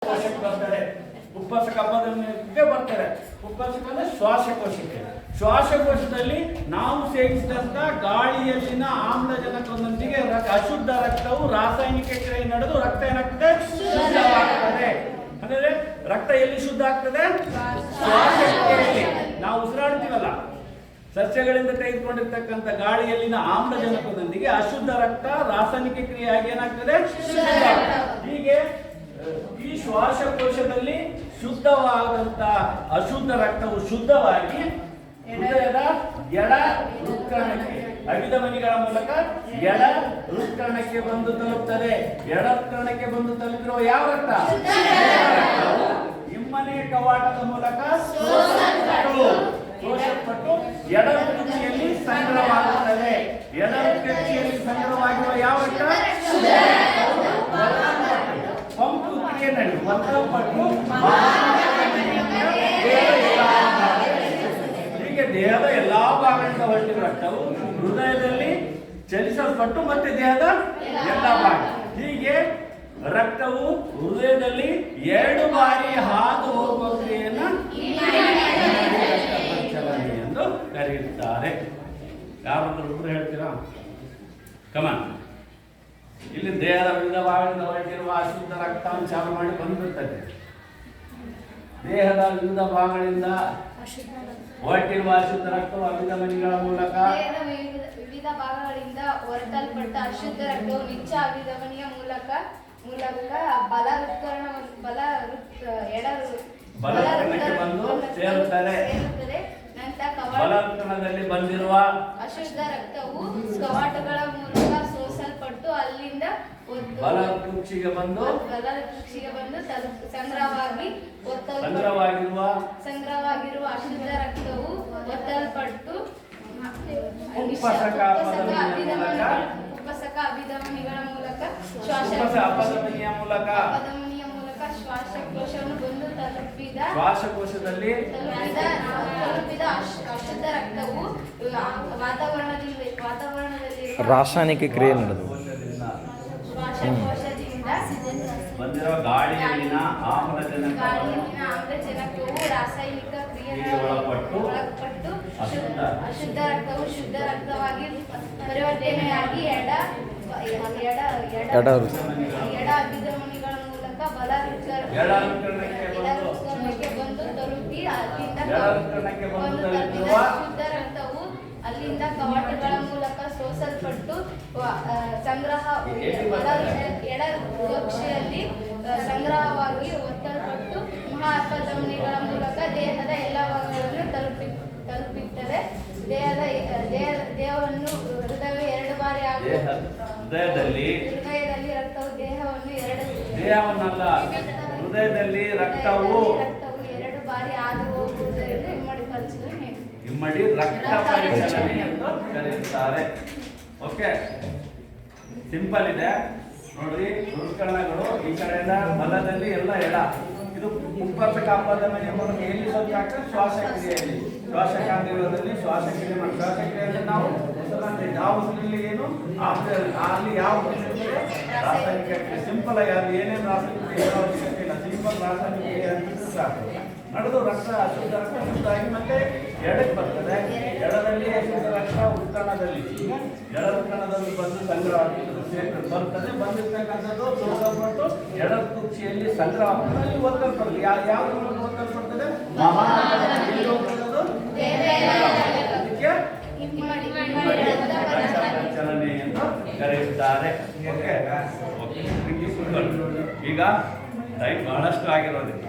ಕೋಶಕ್ಕೆ ಬರ್ತಾರೆ, ಉಪ್ಪಸ ಕಪ್ಪದಕ್ಕೆ ಬರ್ತಾರೆ. ಉಪ್ಪಸಕ ಅಂದ್ರೆ ಶ್ವಾಸಕೋಶಕ್ಕೆ. ಶ್ವಾಸಕೋಶದಲ್ಲಿ ನಾವು ಸೇವಿಸಿದಂತ ಗಾಳಿಯಲ್ಲಿನ ಆಮ್ಲಜನಕದೊಂದಿಗೆ ಅಶುದ್ಧ ರಕ್ತವು ರಾಸಾಯನಿಕ ಕ್ರಿಯೆ ನಡೆದು ರಕ್ತ ಏನಾಗ್ತದೆ, ಶುದ್ಧವಾಗ್ತದೆ. ಅಂದ್ರೆ ರಕ್ತ ಎಲ್ಲಿ ಶುದ್ಧ ಆಗ್ತದೆ? ಶ್ವಾಸಕ್ರಿಯೆಯಲ್ಲಿ. ನಾವು ಉಸಿರಾಡ್ತೀವಲ್ಲ, ಸಸ್ಯಗಳಿಂದ ತೆಗೆದುಕೊಂಡಿರ್ತಕ್ಕಂಥ ಗಾಳಿಯಲ್ಲಿನ ಆಮ್ಲಜನಕದೊಂದಿಗೆ ಅಶುದ್ಧ ರಕ್ತ ರಾಸಾಯನಿಕ ಕ್ರಿಯೆಯಾಗಿ ಏನಾಗ್ತದೆ, ಶುದ್ಧ. ಹೀಗೆ ಈ ಶ್ವಾಸಕೋಶದಲ್ಲಿ ಶುದ್ಧವಾದಂತ ಅಶುದ್ಧ ರಕ್ತವು ಶುದ್ಧವಾಗಿ ಹೃದಯದ ಎಡ ಹೃತ್ಕರ್ಣಕ್ಕೆ ಅಭಿಧಮನಿಗಳ ಮೂಲಕ ಎಡ ಹೃತ್ಕರ್ಣಕ್ಕೆ ಬಂದು ತಲುಪ್ತದೆ. ಎಡ ಹೃತ್ಕರ್ಣಕ್ಕೆ ಬಂದು ತಲುಪಿರುವ ಯಾವ ರಕ್ತ? ರಕ್ತವು ಹಿಮ್ಮನೆ ಕವಾಟದ ಮೂಲಕ ಶೋಷಿಸಲ್ಪಟ್ಟು ಎಡ ಕುಕ್ಷಿಯಲ್ಲಿ ಸಂಗ್ರಹವಾಗುತ್ತದೆ. ಎಡ ಕುಕ್ಷಿಯಲ್ಲಿ ಸಂಗ್ರಹವಾಗಿರುವ ಯಾವ ರಕ್ತ? ಪಂಪು ಕ್ರಿಯೆ ನಡೆದು ಒತ್ತಲ್ಪಟ್ಟು ಹೀಗೆ ದೇಹದ ಎಲ್ಲಾ ಭಾಗದಿಂದ ಹೊರಟಿರುವ ರಕ್ತವು ಹೃದಯದಲ್ಲಿ ಚಲಿಸಲ್ಪಟ್ಟು ಮತ್ತೆ ದೇಹದ ಎಲ್ಲ ಭಾಗ. ಹೀಗೆ ರಕ್ತವು ಹೃದಯದಲ್ಲಿ 2 ಬಾರಿ ಹಾದು ಹೋಗುವ ಕ್ರಿಯೆಯನ್ನು ಚಲನೆ ಎಂದು ಕರೆಯುತ್ತಾರೆ. ಯಾರಾದ್ರೂ ಒಬ್ಬರು ಹೇಳ್ತೀರಾ? ಕಮಾನ್. ಇಲ್ಲಿ ದೇಹದ ವಿವಿಧ ಭಾಗದಿಂದ ಹೊರಟಿರುವ ಅಶುದ್ಧ ರಕ್ತವನ್ನು ಚಾಲು ಮಾಡಿ ಬಂದಿರುತ್ತದೆ. ದೇಹದ ವಿವಿಧ ಭಾಗಗಳಿಂದ ಹೊರಟಿರುವ ಅಶುದ್ಧ ರಕ್ತವು ಅಭಿಧಮನಿಗಳ ಮೂಲಕ ವಿವಿಧ ಭಾಗಗಳಿಂದ ಹೊರಟಲ್ಪಟ್ಟ ಅಶುದ್ಧ ರಕ್ತವು ನಿಚ್ಚ ಅಭಿಧಮನಿಯ ಮೂಲಕ ಬಲವೃತ್ತಕ್ಕೆ ಬಂದು ಸೇರುತ್ತದೆ. ಬಲವೃತ್ತದಲ್ಲಿ ಬಂದಿರುವ ಅಶುದ್ಧ ರಕ್ತವು ಕವಾಟಗಳ ಮೂಲಕ ಸೋಸಲ್ಪಟ್ಟು ಅಲ್ಲಿಂದ ಬಲವೃಕ್ಷಿಗೆ ಬಂದು ಸಂಗ್ರಹವಾಗಿರುವ ಅಶುದ್ಧ ರಕ್ತವು ಒತ್ತಲ್ಪಟ್ಟು ಉಪ್ಪಸಕ ಅಭಿಧಮನಿಗಳ ಮೂಲಕ ಶ್ವಾಸಕೋಶವನ್ನು ಬಂದು ತಲುಪಿದ ಅಶುದ್ಧ ರಕ್ತವು ವಾತಾವರಣದಲ್ಲಿ ರಾಸಾಯನಿಕ ಕ್ರಿಯೆ ನಡೆದು ಶ್ವಾಸಕೋಶದಿಂದ ಬಂದಿರುವ ಗಾಳಿಯಲ್ಲಿನ ಆಮ್ಲಜನಕವು ರಾಸಾಯನಿಕ ಕ್ರಿಯೆಗೆ ಒಳಪಟ್ಟು ಅಶುದ್ಧ ರಕ್ತವು ಶುದ್ಧ ರಕ್ತವಾಗಿ ಪರಿವರ್ತನೆಯಾಗಿ ಎಡ ಅಭಿಧಮನಿಗಳ ಮೂಲಕ ಎಡಕ್ಕೆ ಬಂದು ತಲುಪಿ ಶುದ್ಧ ರಕ್ತವು ಅಲ್ಲಿಂದ ಕವಾಟಗಳ ಮೂಲಕ ಸೋಸಲ್ಪಟ್ಟು ಎಡ ಕಕ್ಷೆಯಲ್ಲಿ ಸಂಗ್ರಹವಾಗಿ ಒತ್ತಲ್ಪಟ್ಟು ಮಹಾಪಧಮನಿಗಳ ಮೂಲಕ ದೇಹದ ಎಲ್ಲ ಭಾಗಗಳನ್ನು ತಲುಪುತ್ತದೆ. ದೇಹವನ್ನು ಹೃದಯವು 2 ಬಾರಿ ಹೃದಯದಲ್ಲಿ ರಕ್ತವು ಹೃದಯದಲ್ಲಿ ರಕ್ತವು 2 ಬಾರಿ ಹಾದು ಹೋಗುವುದರಿಂದ ಇಮ್ಮಡಿ ರಕ್ತ ಪರಿಚಲನೆ ಎಂದು ಕರೆಯುತ್ತಾರೆ. ಓಕೆ, ಸಿಂಪಲ್ ಇದೆ ನೋಡ್ರಿ. ಹೃತ್ಕರ್ಣಗಳು ಈ ಕಡೆಯಿಂದ ಬಲದಲ್ಲಿ ಎಲ್ಲ ಎಡ. ಇದು ಉಪ್ಪಸಕ ಅಪಧಮನಿಯ ಮೂಲಕ ಎಲ್ಲಿ ಸ್ವಲ್ಪ ಆಗ್ತದೆ? ಶ್ವಾಸಕ್ರಿಯೆಯಲ್ಲಿ. ಶ್ವಾಸಕಾಂಗದಲ್ಲಿ ಶ್ವಾಸಕ್ರಿಯೆ ಮಾಡಿ ಶ್ವಾಸಕ್ರಿಯೆಯಲ್ಲಿ ನಾವು ಯಾವ ಉಸಿರಲ್ಲಿ ಏನು ಅಲ್ಲಿ ಯಾವ ರಾಸಾಯನಿಕ ಸಿಂಪಲ್ ಆಗಿ ಅಲ್ಲಿ ಏನೇನು ರಾಸಾಯನಿಕ ಅವಶ್ಯಕತೆ ಇಲ್ಲ. ಸಿಂಪಲ್ ರಾಸಾಯನಿಕ ಸಾಕು. ನಡೆದು ರಕ್ತ ಅಶುದ್ಧ ರಕ್ತ ಶುದ್ಧಾಗಿ ಮತ್ತೆ ಎಡಕ್ಕೆ ಬರ್ತದೆ. ಎಡದಲ್ಲಿ ಅಶುದ್ಧ ರಕ್ತ ಉತ್ಕರ್ಣದಲ್ಲಿ ಎಡ ಉತ್ಕರ್ಣದಲ್ಲಿ ಬಂದು ಸಂಗ್ರಹ ಬರ್ತದೆ. ಬಂದಿರ್ತಕ್ಕಂಥದ್ದು ಸೋಸಲ್ಪಟ್ಟು ಎಡ ಕುಕ್ಷಿಯಲ್ಲಿ ಸಂಗ್ರಹ ಆಗ್ತದೆ. ಅಲ್ಲಿ ಒತ್ತಲ್ಪಡ್ತದೆ. ಯಾವ ಒತ್ತಲ್ಪಡ್ತದೆ? ಅದಕ್ಕೆ ಚಲನೆ ಎಂದು ಕರೆಯುತ್ತಾರೆ. ಈಗ ಟೈಮ್ ಬಹಳಷ್ಟು ಆಗಿರೋದಿಲ್ಲ.